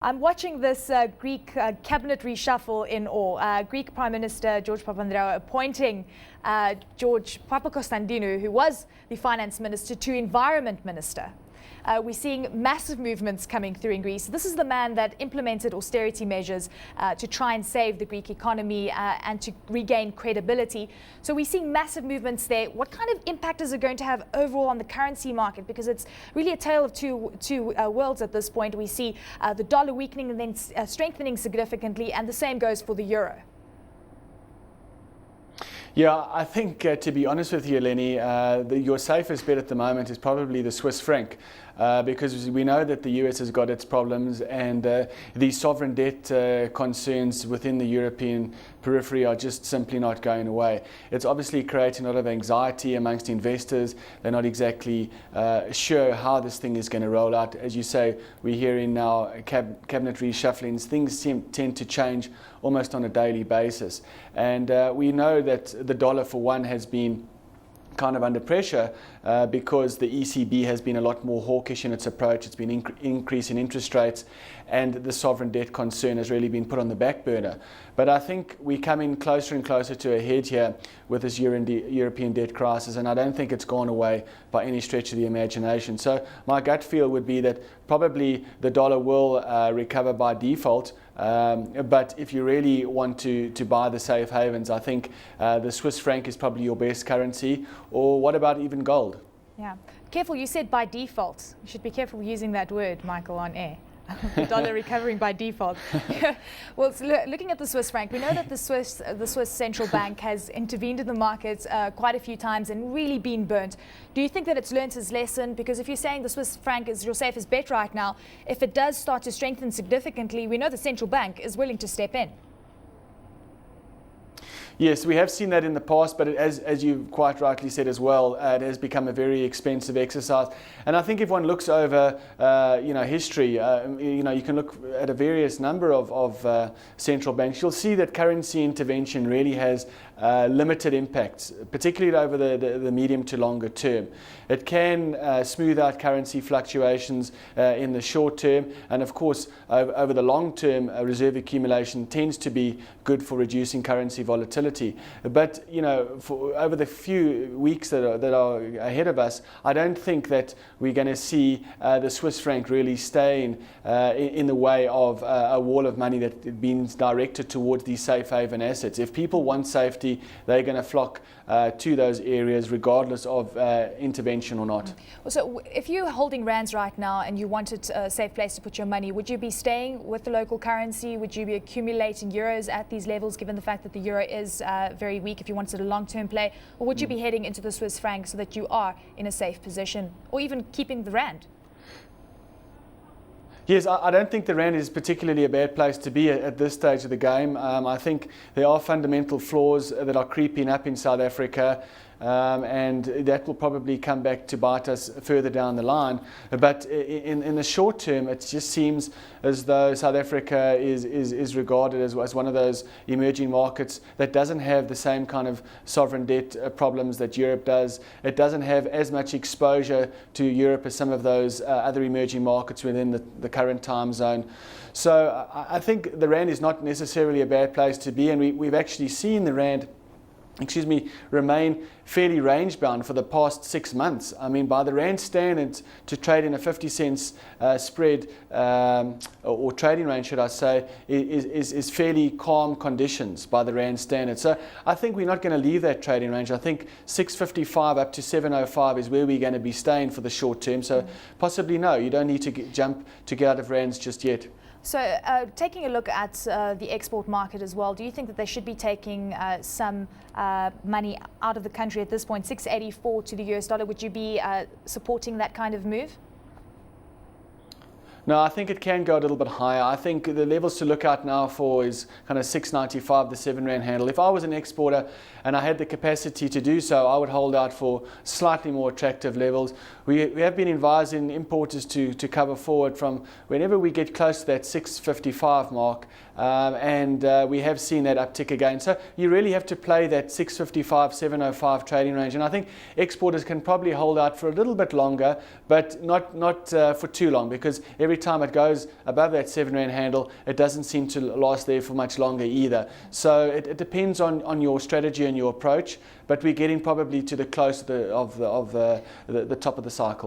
I'm watching this Greek cabinet reshuffle in awe. Greek Prime Minister George Papandreou appointing George Papakonstantinou, who was the finance minister, to environment minister. We're seeing massive movements coming through in Greece. This is the man that implemented austerity measures to try and save the Greek economy and to regain credibility. So we're seeing massive movements there. What kind of impact is it going to have overall on the currency market? Because it's really a tale of two worlds at this point. We see the dollar weakening and then strengthening significantly, and the same goes for the euro. Yeah, I think, to be honest with you, Eleni, your safest bet at the moment is probably the Swiss franc, because we know that the US has got its problems, and the sovereign debt concerns within the European periphery are just simply not going away. It's obviously creating a lot of anxiety amongst investors. They're not exactly sure how this thing is going to roll out. As you say, we're hearing now cabinet reshufflings. Things tend to change almost on a daily basis. And we know that the dollar, for one, has been kind of under pressure because the ECB has been a lot more hawkish in its approach. It's been increasing interest rates, and the sovereign debt concern has really been put on the back burner. But I think we're coming closer and closer to a head here with this European debt crisis, and I don't think it's gone away by any stretch of the imagination. So my gut feel would be that probably the dollar will recover by default. But if you really want to buy the safe havens, I think the Swiss franc is probably your best currency. Or what about even gold? Yeah. Careful, you said by default. You should be careful using that word, Michael, on air. The dollar recovering by default. Well, looking at the Swiss franc, we know that the Swiss central bank has intervened in the markets quite a few times and really been burnt. Do you think that it's learnt its lesson? Because if you're saying the Swiss franc is your safest bet right now, if it does start to strengthen significantly, we know the central bank is willing to step in. Yes, we have seen that in the past, but as you quite rightly said as well, it has become a very expensive exercise. And I think if one looks over, history, you can look at a various number of central banks. You'll see that currency intervention really has limited impacts, particularly over the medium to longer term. It can smooth out currency fluctuations in the short term, and of course, over the long term, reserve accumulation tends to be good for reducing currency volatility. But for over the few weeks that are ahead of us, I don't think that we're going to see the Swiss franc really staying in the way of a wall of money that being directed towards these safe haven assets. If people want safety, they're going to flock to those areas regardless of intervention or not. So if you're holding rands right now and you wanted a safe place to put your money, would you be staying with the local currency? Would you be accumulating euros at these levels, given the fact that the euro is very weak, if you wanted a long-term play? Or would you be heading into the Swiss franc so that you are in a safe position, or even keeping the rand? Yes, I don't think the rand is particularly a bad place to be at this stage of the game. I think there are fundamental flaws that are creeping up in South Africa, and that will probably come back to bite us further down the line. But in the short term, it just seems as though South Africa is regarded as one of those emerging markets that doesn't have the same kind of sovereign debt problems that Europe does. It doesn't have as much exposure to Europe as some of those other emerging markets within the current time zone. So I think the rand is not necessarily a bad place to be, and we've actually seen the rand remain fairly range bound for the past 6 months. I mean, by the rand standards, to trade in a 50 cents spread or trading range, should I say, is fairly calm conditions by the rand standards. So I think we're not going to leave that trading range. I think 655 up to 705 is where we're going to be staying for the short term. So possibly no, you don't need to jump to get out of rands just yet. So taking a look at the export market as well, do you think that they should be taking some money out of the country at this point? 684 to the US dollar, would you be supporting that kind of move? No, I think it can go a little bit higher. I think the levels to look out now for is kind of 695, the 7 rand handle. If I was an exporter and I had the capacity to do so, I would hold out for slightly more attractive levels. We have been advising importers to cover forward from whenever we get close to that 655 mark, and we have seen that uptick again. So you really have to play that 655, 705 trading range, and I think exporters can probably hold out for a little bit longer, but not for too long, because every time it goes above that 7 rand handle, it doesn't seem to last there for much longer either. So it depends on your strategy and your approach, but we're getting probably to the close of the top of the cycle.